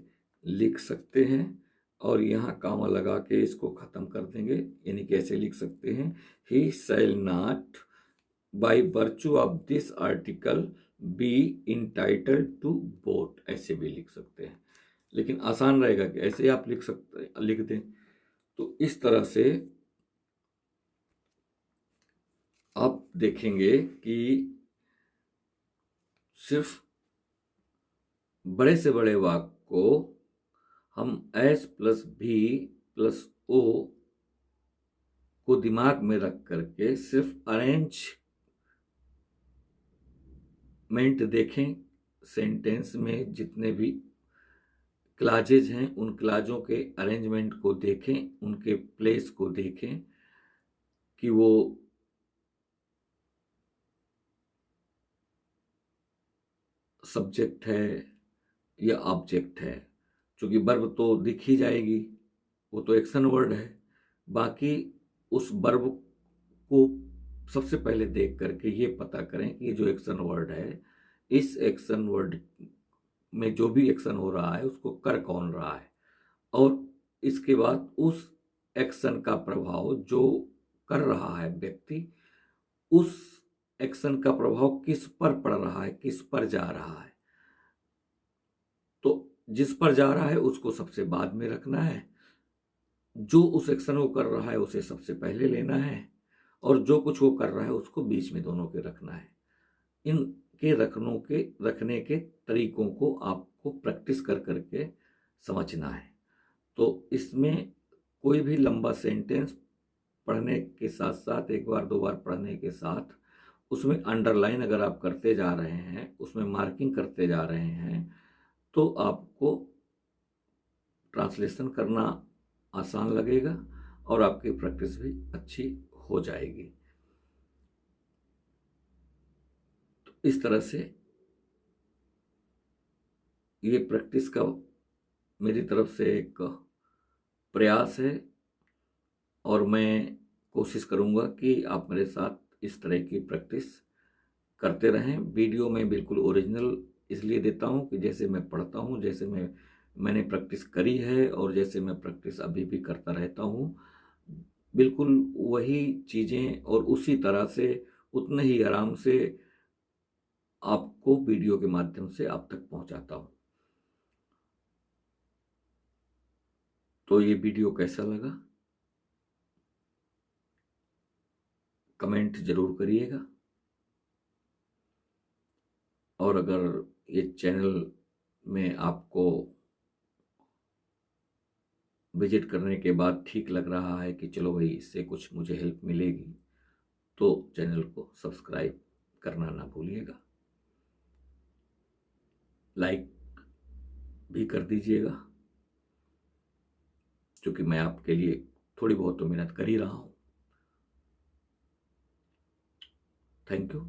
लिख सकते हैं और यहाँ कामा लगा के इसको खत्म कर देंगे, यानी कैसे लिख सकते हैं, he shall not by virtue of this article be entitled to vote, ऐसे भी लिख सकते हैं। लेकिन आसान रहेगा कि ऐसे आप लिख सकते, लिख दें। तो इस तरह से आप देखेंगे कि सिर्फ बड़े से बड़े वाक्य को हम एस प्लस भी प्लस ओ को दिमाग में रख करके सिर्फ अरेंजमेंट देखें, सेंटेंस में जितने भी क्लाजेज हैं उन क्लाजों के अरेंजमेंट को देखें, उनके प्लेस को देखें कि वो सब्जेक्ट है या ऑब्जेक्ट है। क्योंकि वर्ब तो दिख ही जाएगी, वो तो एक्शन वर्ड है। बाकी उस वर्ब को सबसे पहले देख करके ये पता करें कि ये जो एक्शन वर्ड है, इस एक्शन वर्ड में जो भी एक्शन हो रहा है उसको कर कौन रहा है, और इसके बाद उस एक्शन का प्रभाव जो कर रहा है व्यक्ति, उस एक्शन का प्रभाव किस पर पड़ रहा है, किस पर जा रहा है। तो जिस पर जा रहा है उसको सबसे बाद में रखना है, जो उस एक्शन को कर रहा है उसे सबसे पहले लेना है, और जो कुछ वो कर रहा है उसको बीच में दोनों के रखना है। इनके रखने के तरीकों को आपको प्रैक्टिस कर करके समझना है। तो इसमें कोई भी लंबा सेंटेंस पढ़ने के साथ साथ, एक बार दो बार पढ़ने के साथ, उसमें अंडरलाइन अगर आप करते जा रहे हैं, उसमें मार्किंग करते जा रहे हैं, तो आपको ट्रांसलेशन करना आसान लगेगा और आपकी प्रैक्टिस भी अच्छी हो जाएगी। तो इस तरह से ये प्रैक्टिस का मेरी तरफ से एक प्रयास है और मैं कोशिश करूँगा कि आप मेरे साथ इस तरह की प्रैक्टिस करते रहें। वीडियो में बिल्कुल ओरिजिनल इसलिए देता हूँ कि जैसे मैं पढ़ता हूँ, जैसे मैंने प्रैक्टिस करी है और जैसे मैं प्रैक्टिस अभी भी करता रहता हूँ, बिल्कुल वही चीज़ें और उसी तरह से उतने ही आराम से आपको वीडियो के माध्यम से आप तक पहुँचाता हूँ। तो ये वीडियो कैसा लगा कमेंट ज़रूर करिएगा, और अगर ये चैनल में आपको विजिट करने के बाद ठीक लग रहा है कि चलो भाई इससे कुछ मुझे हेल्प मिलेगी, तो चैनल को सब्सक्राइब करना ना भूलिएगा, लाइक भी कर दीजिएगा, क्योंकि मैं आपके लिए थोड़ी बहुत तो मेहनत कर ही रहा हूँ। Thank you.